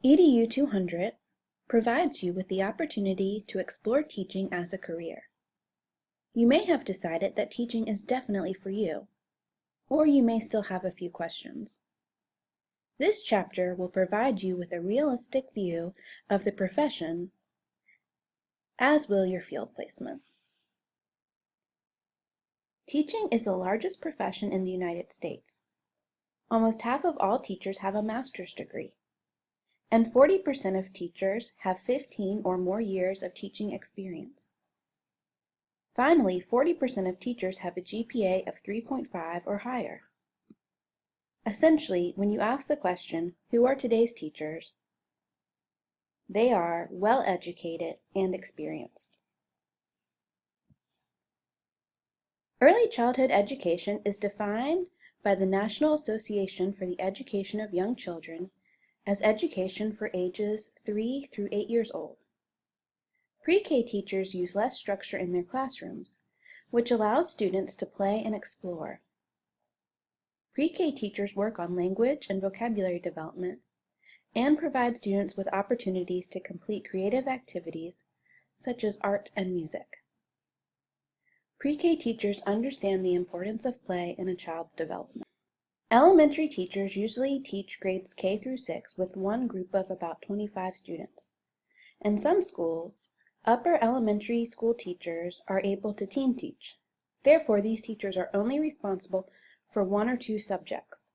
EDU 200 provides you with the opportunity to explore teaching as a career. You may have decided that teaching is definitely for you, or you may still have a few questions. This chapter will provide you with a realistic view of the profession, as will your field placement. Teaching is the largest profession in the United States. Almost half of all teachers have a master's degree, and 40% of teachers have 15 or more years of teaching experience. Finally, 40% of teachers have a GPA of 3.5 or higher. Essentially, when you ask the question, who are today's teachers? They are well-educated and experienced. Early childhood education is defined by the National Association for the Education of Young Children as education for ages 3 through 8 years old. Pre-K teachers use less structure in their classrooms, which allows students to play and explore. Pre-K teachers work on language and vocabulary development and provide students with opportunities to complete creative activities such as art and music. Pre-K teachers understand the importance of play in a child's development. Elementary teachers usually teach grades K through 6 with one group of about 25 students. In some schools, upper elementary school teachers are able to team teach. Therefore, these teachers are only responsible for one or two subjects.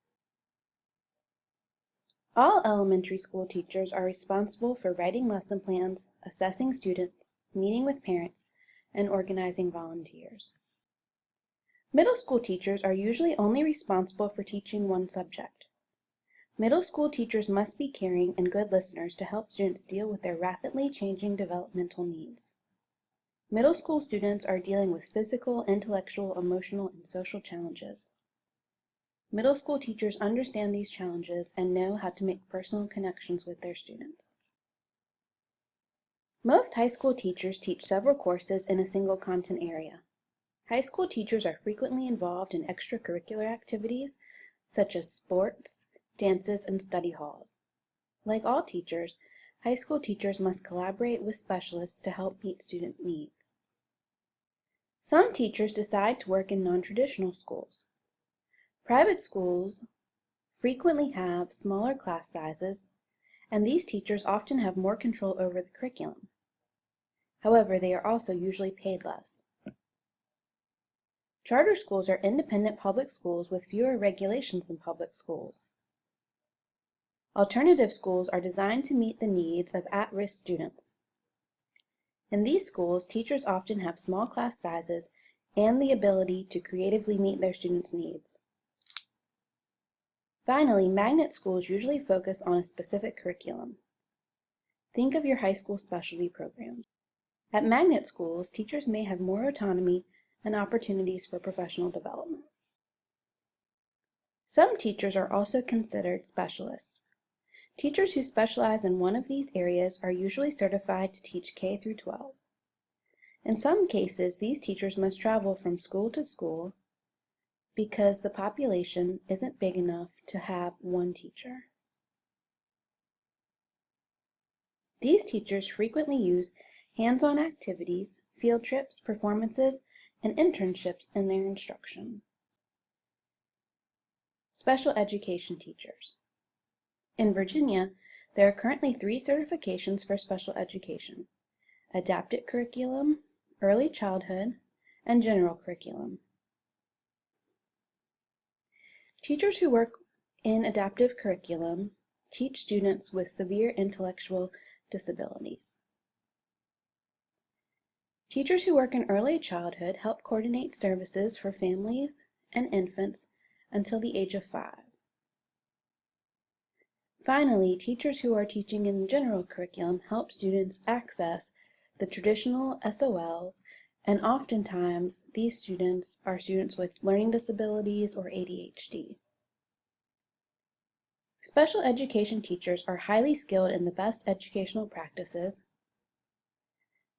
All elementary school teachers are responsible for writing lesson plans, assessing students, meeting with parents, and organizing volunteers. Middle school teachers are usually only responsible for teaching one subject. Middle school teachers must be caring and good listeners to help students deal with their rapidly changing developmental needs. Middle school students are dealing with physical, intellectual, emotional, and social challenges. Middle school teachers understand these challenges and know how to make personal connections with their students. Most high school teachers teach several courses in a single content area. High school teachers are frequently involved in extracurricular activities such as sports, dances, and study halls. Like all teachers, high school teachers must collaborate with specialists to help meet student needs. Some teachers decide to work in non-traditional schools. Private schools frequently have smaller class sizes, and these teachers often have more control over the curriculum. However, they are also usually paid less. Charter schools are independent public schools with fewer regulations than public schools. Alternative schools are designed to meet the needs of at-risk students. In these schools, teachers often have small class sizes and the ability to creatively meet their students' needs. Finally, magnet schools usually focus on a specific curriculum. Think of your high school specialty programs. At magnet schools, teachers may have more autonomy and opportunities for professional development. Some teachers are also considered specialists. Teachers who specialize in one of these areas are usually certified to teach K through 12. In some cases, these teachers must travel from school to school because the population isn't big enough to have one teacher. These teachers frequently use hands-on activities, field trips, performances, and internships in their instruction. Special education teachers. In Virginia, there are currently 3 certifications for special education: adapted curriculum, early childhood, and general curriculum. Teachers who work in adaptive curriculum teach students with severe intellectual disabilities. Teachers who work in early childhood help coordinate services for families and infants until the age of 5. Finally, teachers who are teaching in general curriculum help students access the traditional SOLs, and oftentimes these students are students with learning disabilities or ADHD. Special education teachers are highly skilled in the best educational practices.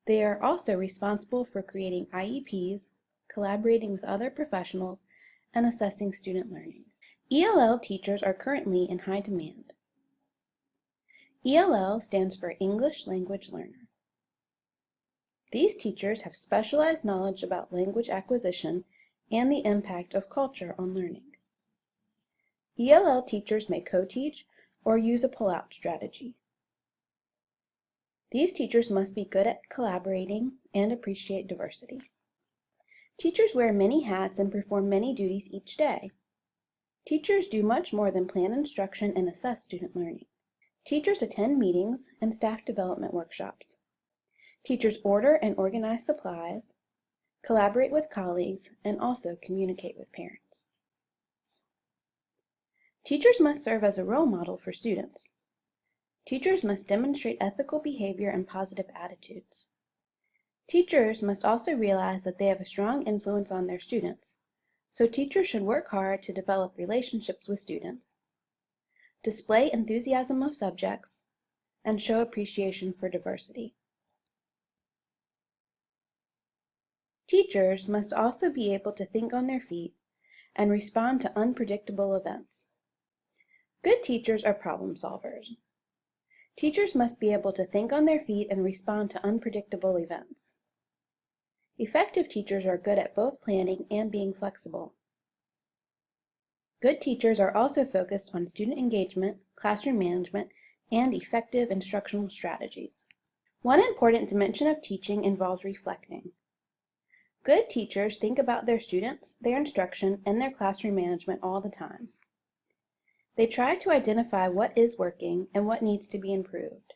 They are also responsible for creating IEPs, collaborating with other professionals, and assessing student learning. ELL teachers are currently in high demand. ELL stands for English Language Learner. These teachers have specialized knowledge about language acquisition and the impact of culture on learning. ELL teachers may co-teach or use a pull-out strategy. These teachers must be good at collaborating and appreciate diversity. Teachers wear many hats and perform many duties each day. Teachers do much more than plan instruction and assess student learning. Teachers attend meetings and staff development workshops. Teachers order and organize supplies, collaborate with colleagues, and also communicate with parents. Teachers must serve as a role model for students. Teachers must demonstrate ethical behavior and positive attitudes. Teachers must also realize that they have a strong influence on their students, so teachers should work hard to develop relationships with students, display enthusiasm of subjects, and show appreciation for diversity. Teachers must also be able to think on their feet and respond to unpredictable events. Good teachers are problem solvers. Teachers must be able to think on their feet and respond to unpredictable events. Effective teachers are good at both planning and being flexible. Good teachers are also focused on student engagement, classroom management, and effective instructional strategies. One important dimension of teaching involves reflecting. Good teachers think about their students, their instruction, and their classroom management all the time. They try to identify what is working and what needs to be improved.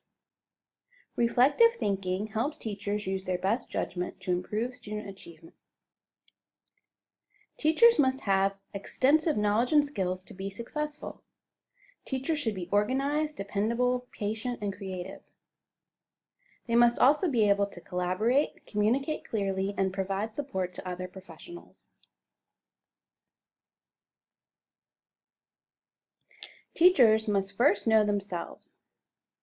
Reflective thinking helps teachers use their best judgment to improve student achievement. Teachers must have extensive knowledge and skills to be successful. Teachers should be organized, dependable, patient, and creative. They must also be able to collaborate, communicate clearly, and provide support to other professionals. Teachers must first know themselves.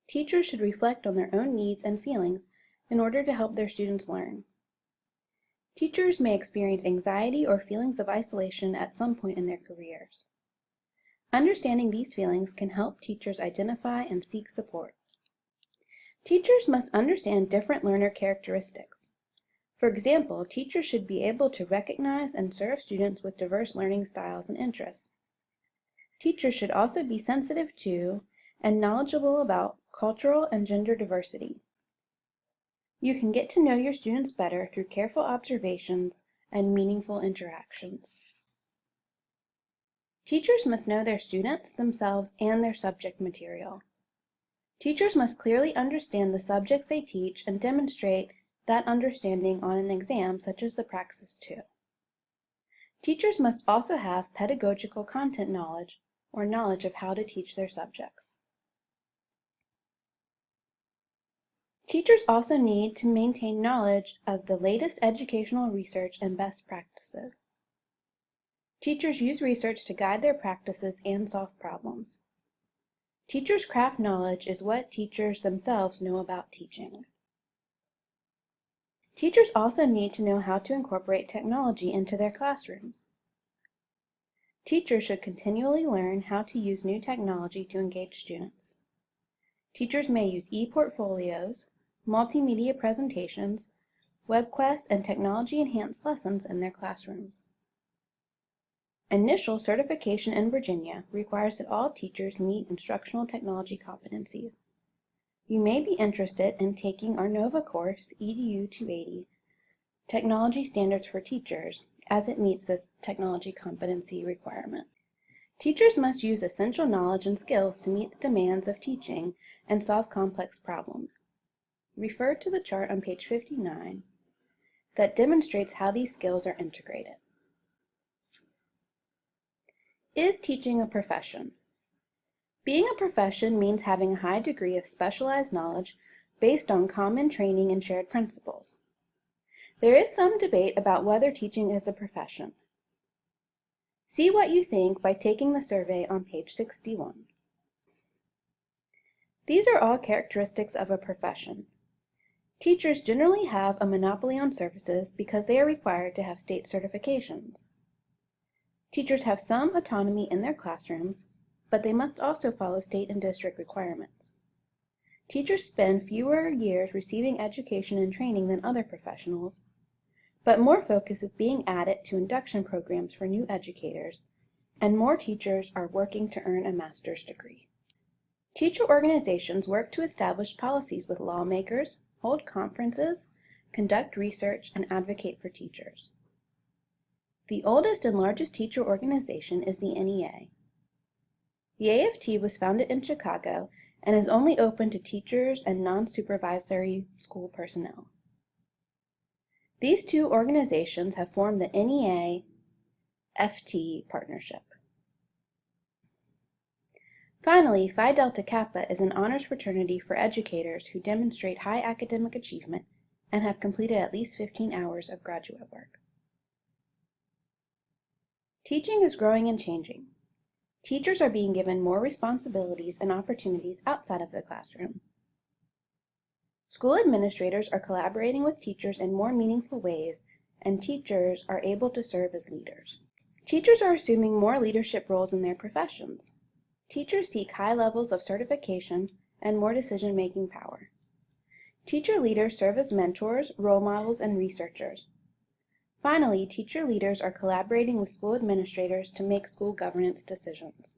Teachers should reflect on their own needs and feelings in order to help their students learn. Teachers may experience anxiety or feelings of isolation at some point in their careers. Understanding these feelings can help teachers identify and seek support. Teachers must understand different learner characteristics. For example, teachers should be able to recognize and serve students with diverse learning styles and interests. Teachers should also be sensitive to and knowledgeable about cultural and gender diversity. You can get to know your students better through careful observations and meaningful interactions. Teachers must know their students, themselves, and their subject material. Teachers must clearly understand the subjects they teach and demonstrate that understanding on an exam such as the Praxis 2. Teachers must also have pedagogical content knowledge or knowledge of how to teach their subjects. Teachers also need to maintain knowledge of the latest educational research and best practices. Teachers use research to guide their practices and solve problems. Teachers' craft knowledge is what teachers themselves know about teaching. Teachers also need to know how to incorporate technology into their classrooms. Teachers should continually learn how to use new technology to engage students. Teachers may use e-portfolios, multimedia presentations, webquests, and technology-enhanced lessons in their classrooms. Initial certification in Virginia requires that all teachers meet instructional technology competencies. You may be interested in taking our NOVA course, EDU 280, Technology Standards for Teachers, as it meets the technology competency requirement. Teachers must use essential knowledge and skills to meet the demands of teaching and solve complex problems. Refer to the chart on page 59 that demonstrates how these skills are integrated. Is teaching a profession? Being a profession means having a high degree of specialized knowledge based on common training and shared principles. There is some debate about whether teaching is a profession. See what you think by taking the survey on page 61. These are all characteristics of a profession. Teachers generally have a monopoly on services because they are required to have state certifications. Teachers have some autonomy in their classrooms, but they must also follow state and district requirements. Teachers spend fewer years receiving education and training than other professionals, but more focus is being added to induction programs for new educators, and more teachers are working to earn a master's degree. Teacher organizations work to establish policies with lawmakers, hold conferences, conduct research, and advocate for teachers. The oldest and largest teacher organization is the NEA. The AFT was founded in Chicago and is only open to teachers and non-supervisory school personnel. These two organizations have formed the NEA-FT partnership. Finally, Phi Delta Kappa is an honors fraternity for educators who demonstrate high academic achievement and have completed at least 15 hours of graduate work. Teaching is growing and changing. Teachers are being given more responsibilities and opportunities outside of the classroom. School administrators are collaborating with teachers in more meaningful ways, and teachers are able to serve as leaders. Teachers are assuming more leadership roles in their professions. Teachers seek high levels of certification and more decision-making power. Teacher leaders serve as mentors, role models, and researchers. Finally, teacher leaders are collaborating with school administrators to make school governance decisions.